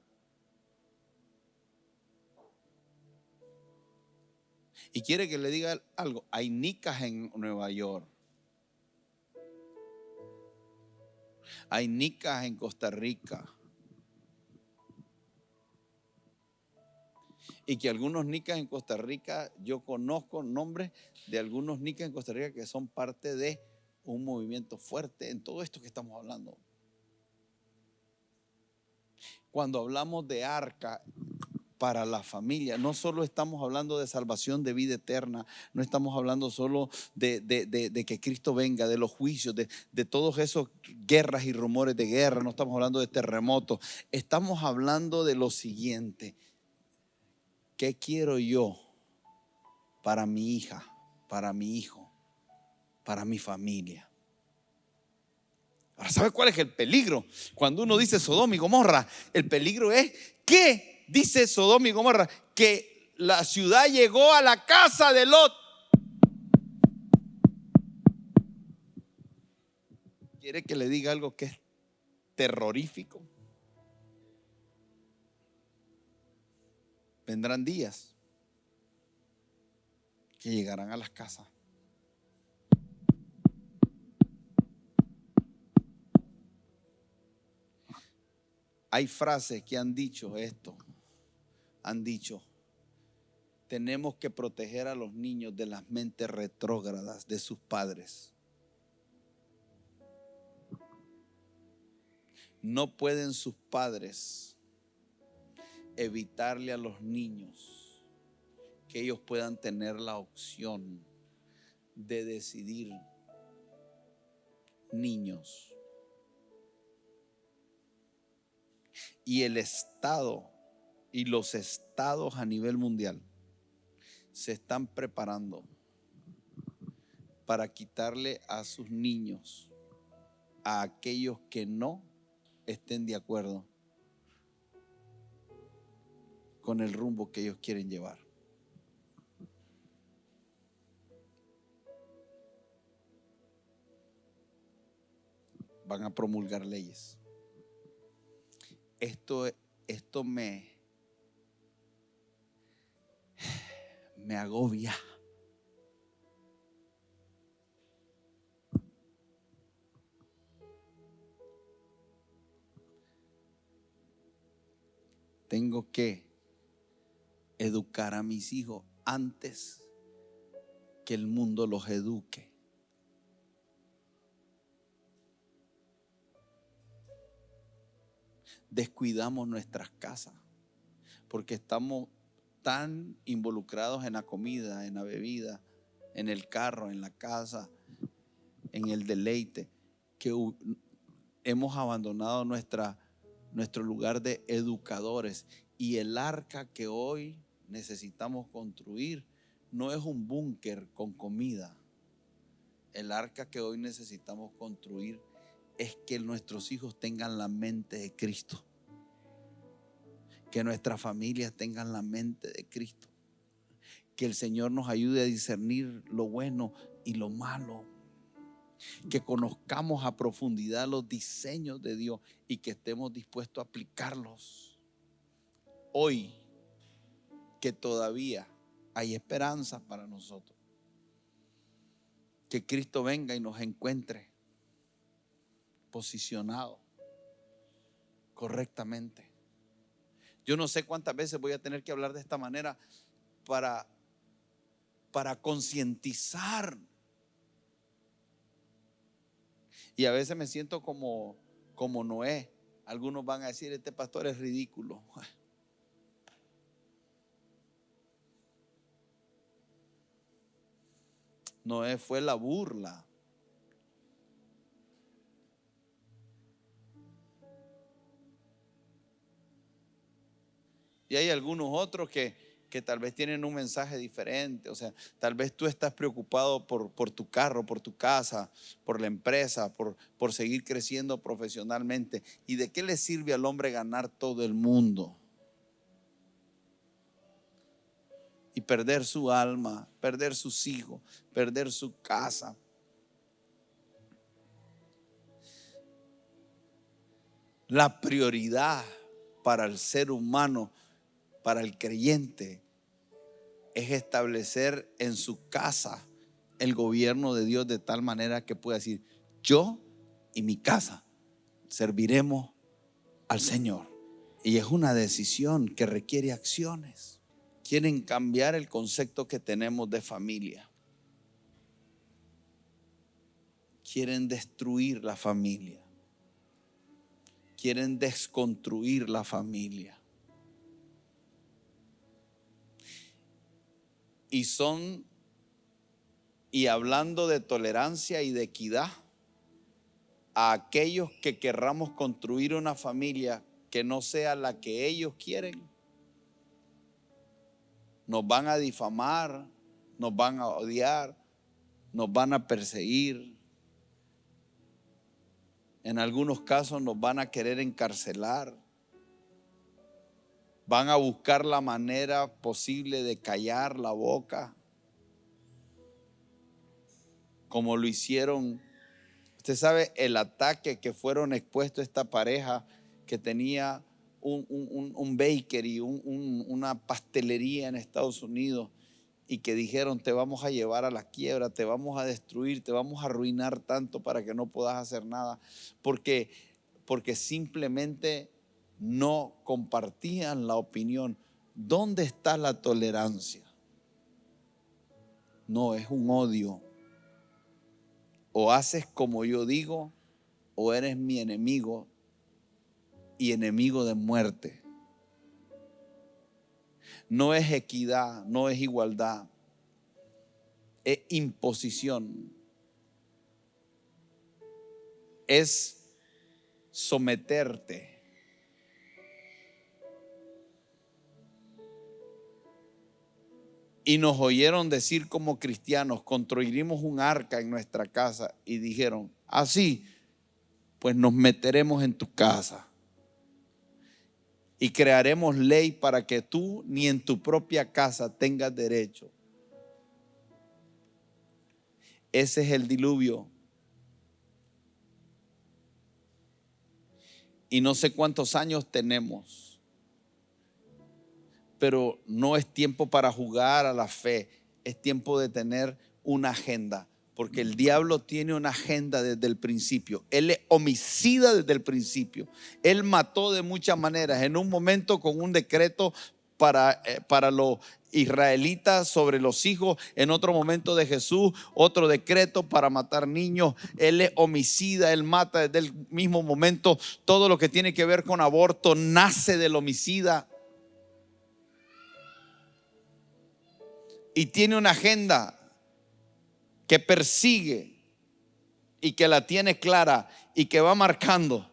Y quiere que le diga algo, hay nicas en Nueva York, hay nicas en Costa Rica, y que algunos nicas en Costa Rica, yo conozco nombres de algunos nicas en Costa Rica que son parte de un movimiento fuerte en todo esto que estamos hablando. Cuando hablamos de arca para la familia, no solo estamos hablando de salvación, de vida eterna, no estamos hablando solo de que Cristo venga, de los juicios, de todos esos guerras y rumores de guerra, no estamos hablando de terremotos, estamos hablando de lo siguiente: ¿qué quiero yo para mi hija, para mi hijo, para mi familia? Ahora, ¿sabe cuál es el peligro? Cuando uno dice Sodoma y Gomorra, el peligro es que dice Sodoma y Gomorra que la ciudad llegó a la casa de Lot. ¿Quiere que le diga algo que es terrorífico? Vendrán días que llegarán a las casas. Hay frases que han dicho esto, han dicho: tenemos que proteger a los niños de las mentes retrógradas de sus padres. No pueden sus padres evitarle a los niños que ellos puedan tener la opción de decidir. Niños. Y el Estado y los estados a nivel mundial se están preparando para quitarle a sus niños a aquellos que no estén de acuerdo con el rumbo que ellos quieren llevar. Van a promulgar leyes. Esto me agobia. Tengo que educar a mis hijos antes que el mundo los eduque. Descuidamos nuestras casas porque estamos tan involucrados en la comida, en la bebida, en el carro, en la casa, en el deleite, que hemos abandonado nuestro lugar de educadores. Y el arca que hoy necesitamos construir no es un búnker con comida. El arca que hoy necesitamos construir es que nuestros hijos tengan la mente de Cristo, que nuestras familias tengan la mente de Cristo, que el Señor nos ayude a discernir lo bueno y lo malo, que conozcamos a profundidad los diseños de Dios y que estemos dispuestos a aplicarlos hoy, que todavía hay esperanza para nosotros. Que Cristo venga y nos encuentre posicionados correctamente. Yo no sé cuántas veces voy a tener que hablar de esta manera para concientizar. Y a veces me siento como Noé. Algunos van a decir: este pastor es ridículo. Noé fue la burla. Y hay algunos otros que tal vez tienen un mensaje diferente. O sea, tal vez tú estás preocupado por tu carro, por tu casa, por la empresa, por seguir creciendo profesionalmente. ¿Y de qué le sirve al hombre ganar todo el mundo y perder su alma, perder sus hijos, perder su casa? La prioridad para el ser humano, para el creyente, es establecer en su casa el gobierno de Dios de tal manera que pueda decir: yo y mi casa serviremos al Señor. Y es una decisión que requiere acciones. Quieren cambiar el concepto que tenemos de familia. Quieren destruir la familia. Quieren desconstruir la familia. Y hablando de tolerancia y de equidad, a aquellos que querramos construir una familia que no sea la que ellos quieren, nos van a difamar, nos van a odiar, nos van a perseguir. En algunos casos nos van a querer encarcelar. Van a buscar la manera posible de callar la boca, como lo hicieron. Usted sabe el ataque que fueron expuestos a esta pareja que tenía un bakery, una pastelería en Estados Unidos, y que dijeron: te vamos a llevar a la quiebra, te vamos a destruir, te vamos a arruinar tanto para que no puedas hacer nada, porque simplemente no compartían la opinión. ¿Dónde está la tolerancia? No, es un odio. O haces como yo digo, o eres mi enemigo y enemigo de muerte. No es equidad, no es igualdad, es imposición. Es someterte. Y nos oyeron decir como cristianos: construiremos un arca en nuestra casa. Y dijeron: así, pues nos meteremos en tu casa y crearemos ley para que tú ni en tu propia casa tengas derecho. Ese es el diluvio. Y no sé cuántos años tenemos, pero no es tiempo para jugar a la fe. Es tiempo de tener una agenda, porque el diablo tiene una agenda desde el principio. Él es homicida desde el principio. Él mató de muchas maneras. En un momento con un decreto para lo israelitas sobre los hijos, en otro momento de Jesús, otro decreto para matar niños. Él es homicida, él mata desde el mismo momento. Todo lo que tiene que ver con aborto nace del homicida. Y tiene una agenda que persigue y que la tiene clara y que va marcando,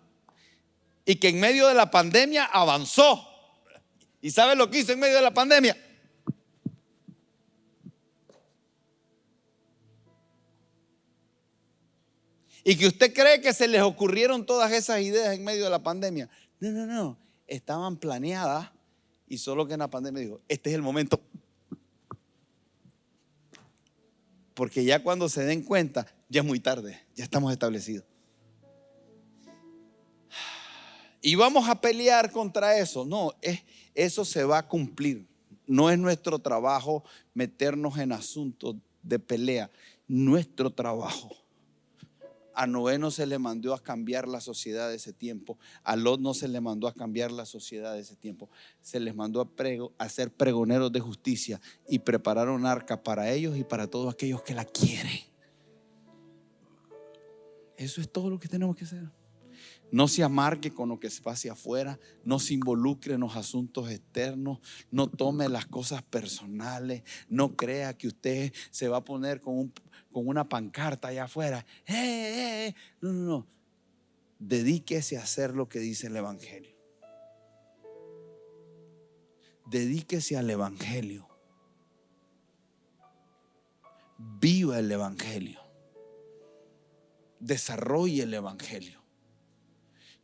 y que en medio de la pandemia avanzó. ¿Y sabe lo que hizo en medio de la pandemia? Y que usted cree que se les ocurrieron todas esas ideas en medio de la pandemia. No, no, no. Estaban planeadas, y solo que en la pandemia dijo, este es el momento. Porque ya cuando se den cuenta, ya es muy tarde, ya estamos establecidos. Y vamos a pelear contra eso. No, eso se va a cumplir. No es nuestro trabajo meternos en asuntos de pelea. Nuestro trabajo. A Noé no se le mandó a cambiar la sociedad de ese tiempo. A Lot no se le mandó a cambiar la sociedad de ese tiempo. Se les mandó a ser pregoneros de justicia y preparar un arca para ellos y para todos aquellos que la quieren. Eso es todo lo que tenemos que hacer. No se amargue con lo que se pase afuera. No se involucre en los asuntos externos. No tome las cosas personales. No crea que usted se va a poner con una pancarta allá afuera. No, no, no. Dedíquese a hacer lo que dice el Evangelio. Dedíquese al Evangelio. Viva el Evangelio. Desarrolle el Evangelio.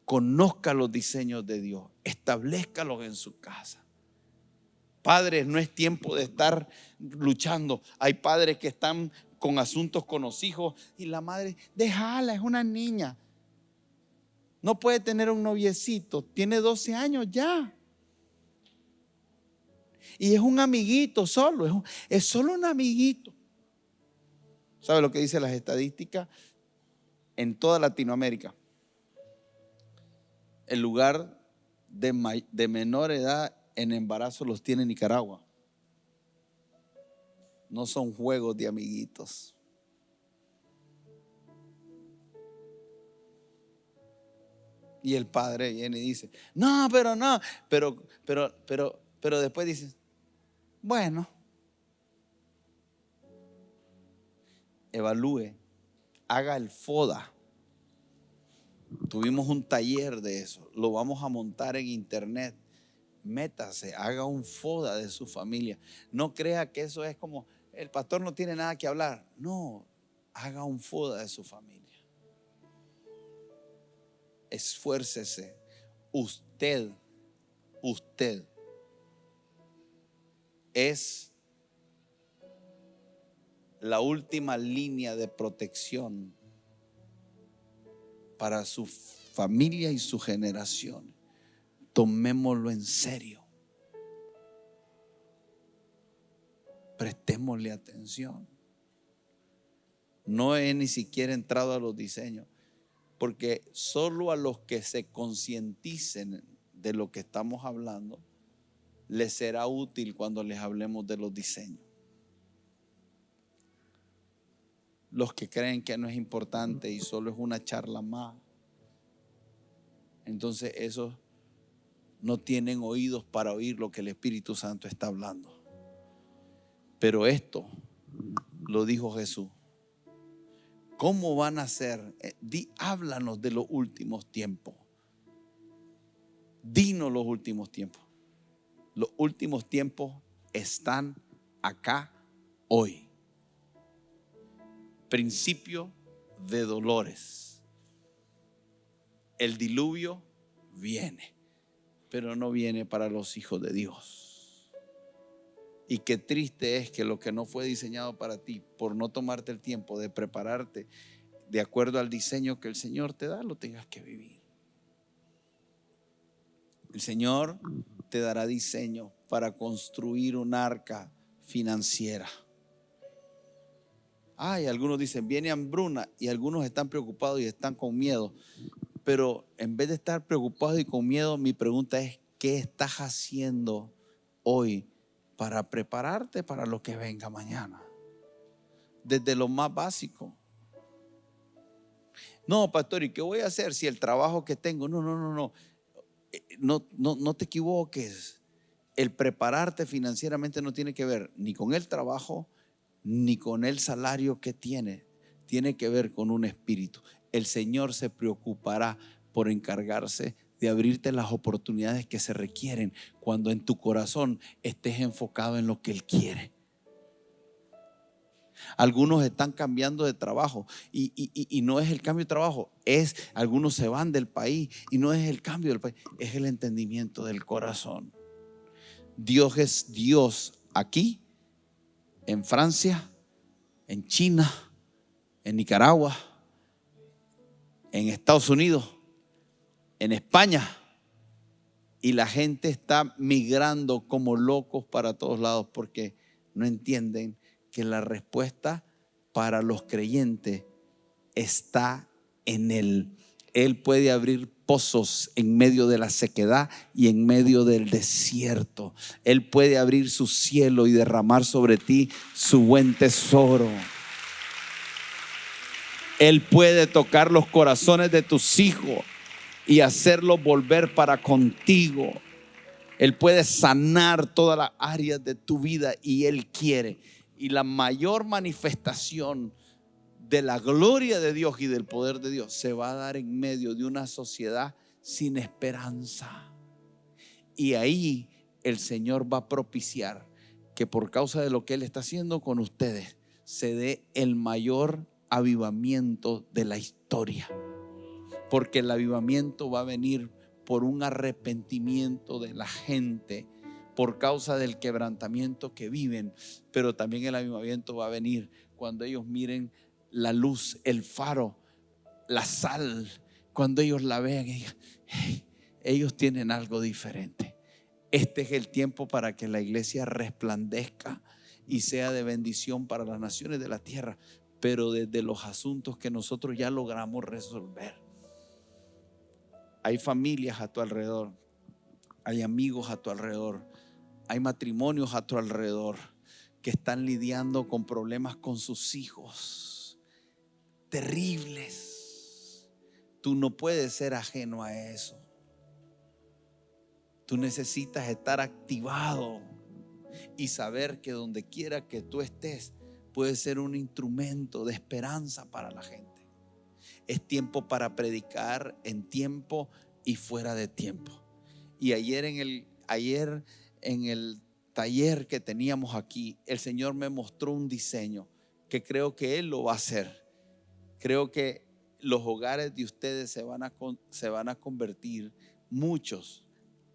Conozca los diseños de Dios. Establezcalos en su casa. Padres, no es tiempo de estar luchando. Hay padres que están con asuntos con los hijos y la madre, déjala, es una niña. No puede tener un noviecito, tiene 12 años ya. Y es un amiguito solo, es solo un amiguito. ¿Sabe lo que dicen las estadísticas? En toda Latinoamérica, el lugar de menor edad en embarazo los tiene Nicaragua. No son juegos de amiguitos. Y el padre viene y dice, no, pero después dice, bueno, evalúe, haga el FODA. Tuvimos un taller de eso, lo vamos a montar en internet. Métase, haga un FODA de su familia. No crea que eso es como, el pastor no tiene nada que hablar. No, haga un FODA de su familia. Esfuércese. Usted es la última línea de protección para su familia y su generación. Tomémoslo en serio. Prestémosle atención. No he ni siquiera entrado a los diseños, porque solo a los que se concienticen de lo que estamos hablando les será útil cuando les hablemos de los diseños. Los que creen que no es importante y solo es una charla más, entonces esos no tienen oídos para oír lo que el Espíritu Santo está hablando. Pero esto lo dijo Jesús. ¿Cómo van a ser? Háblanos de los últimos tiempos. Dinos los últimos tiempos. Los últimos tiempos están acá hoy. Principio de dolores. El diluvio viene, pero no viene para los hijos de Dios. Y qué triste es que lo que no fue diseñado para ti, por no tomarte el tiempo de prepararte de acuerdo al diseño que el Señor te da, lo tengas que vivir. El Señor te dará diseño para construir un arca financiera. Algunos dicen, viene hambruna, y algunos están preocupados y están con miedo. Pero en vez de estar preocupados y con miedo, mi pregunta es, ¿qué estás haciendo hoy para prepararte para lo que venga mañana. Desde lo más básico. No, pastor, ¿y qué voy a hacer si el trabajo que tengo? No te equivoques. El prepararte financieramente no tiene que ver ni con el trabajo ni con el salario que tiene. Tiene que ver con un espíritu. El Señor se preocupará por encargarse de abrirte las oportunidades que se requieren cuando en tu corazón estés enfocado en lo que Él quiere. Algunos están cambiando de trabajo y no es el cambio de trabajo, algunos se van del país y no es el cambio del país, es el entendimiento del corazón. Dios es Dios aquí, en Francia, en China, en Nicaragua, en Estados Unidos, en España, y la gente está migrando como locos para todos lados porque no entienden que la respuesta para los creyentes está en Él. Él puede abrir pozos en medio de la sequedad y en medio del desierto. Él puede abrir su cielo y derramar sobre ti su buen tesoro. Él puede tocar los corazones de tus hijos y hacerlos volver para contigo. Él puede sanar todas las áreas de tu vida y Él quiere. Y la mayor manifestación de la gloria de Dios y del poder de Dios se va a dar en medio de una sociedad sin esperanza. Y ahí el Señor va a propiciar que por causa de lo que Él está haciendo con ustedes se dé el mayor avivamiento de la historia. Porque el avivamiento va a venir por un arrepentimiento de la gente por causa del quebrantamiento que viven, pero también el avivamiento va a venir cuando ellos miren la luz, el faro, la sal, cuando ellos la vean y digan, hey, ellos tienen algo diferente. Este es el tiempo para que la iglesia resplandezca y sea de bendición para las naciones de la tierra, pero desde los asuntos que nosotros ya logramos resolver. Hay familias a tu alrededor, hay amigos a tu alrededor, hay matrimonios a tu alrededor que están lidiando con problemas con sus hijos terribles. Tú no puedes ser ajeno a eso. Tú necesitas estar activado y saber que donde quiera que tú estés puedes ser un instrumento de esperanza para la gente. Es tiempo para predicar en tiempo y fuera de tiempo. Y ayer en el taller que teníamos aquí, el Señor me mostró un diseño que creo que Él lo va a hacer. Creo que los hogares de ustedes se van a convertir, muchos,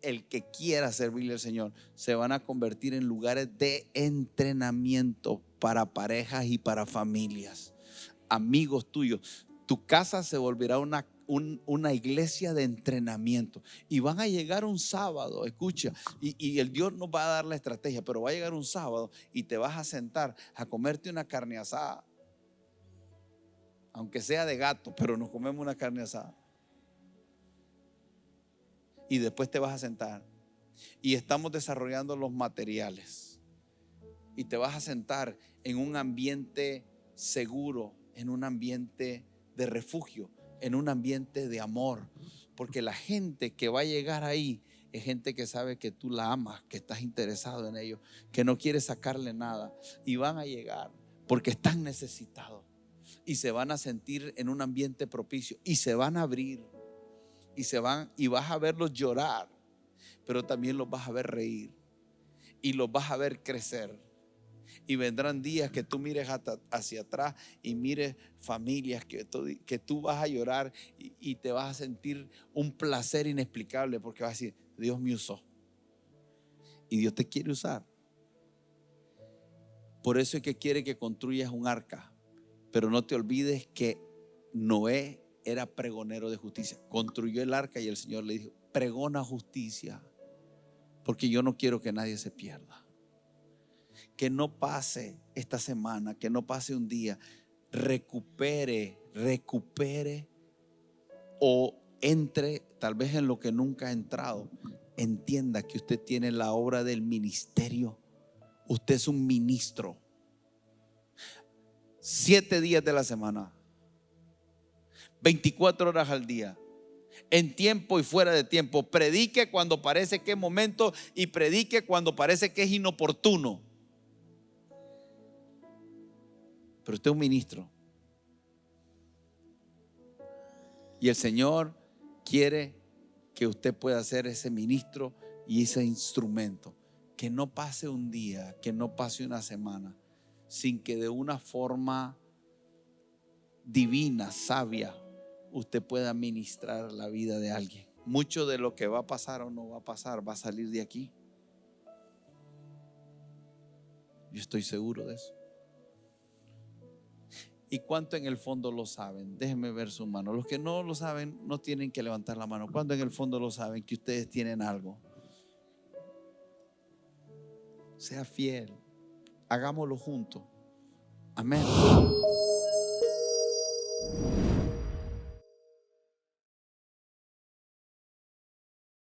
el que quiera servirle al Señor, se van a convertir en lugares de entrenamiento para parejas y para familias, amigos tuyos. Tu casa se volverá una iglesia de entrenamiento y van a llegar un sábado, escucha, y el Dios nos va a dar la estrategia, pero va a llegar un sábado y te vas a sentar a comerte una carne asada, aunque sea de gato, pero nos comemos una carne asada. Y después te vas a sentar y estamos desarrollando los materiales y te vas a sentar en un ambiente seguro, en un ambiente de refugio, en un ambiente de amor, porque la gente que va a llegar ahí es gente que sabe que tú la amas, que estás interesado en ellos, que no quieres sacarle nada, y van a llegar porque están necesitados y se van a sentir en un ambiente propicio y se van a abrir y vas a verlos llorar, pero también los vas a ver reír y los vas a ver crecer. Y vendrán días que tú mires hacia atrás y mires familias que tú vas a llorar y te vas a sentir un placer inexplicable, porque vas a decir, Dios me usó y Dios te quiere usar. Por eso es que quiere que construyas un arca, pero no te olvides que Noé era pregonero de justicia. Construyó el arca y el Señor le dijo, pregona justicia, porque yo no quiero que nadie se pierda. Que no pase esta semana, que no pase un día, recupere o entre tal vez en lo que nunca ha entrado. Entienda que usted tiene la obra del ministerio Usted es un ministro. 7 días de la semana, 24 horas al día, en tiempo y fuera de tiempo. Predique cuando parece que es momento y predique cuando parece que es inoportuno. Pero usted es un ministro. Y el Señor quiere que usted pueda ser ese ministro y ese instrumento. Que no pase un día, que no pase una semana sin que de una forma divina, sabia, usted pueda ministrar la vida de alguien. Mucho de lo que va a pasar o no va a pasar va a salir de aquí. Yo estoy seguro de eso. ¿Y cuánto en el fondo lo saben? Déjenme ver su mano. Los que no lo saben no tienen que levantar la mano. ¿Cuánto en el fondo lo saben que ustedes tienen algo? Sea fiel. Hagámoslo juntos. Amén.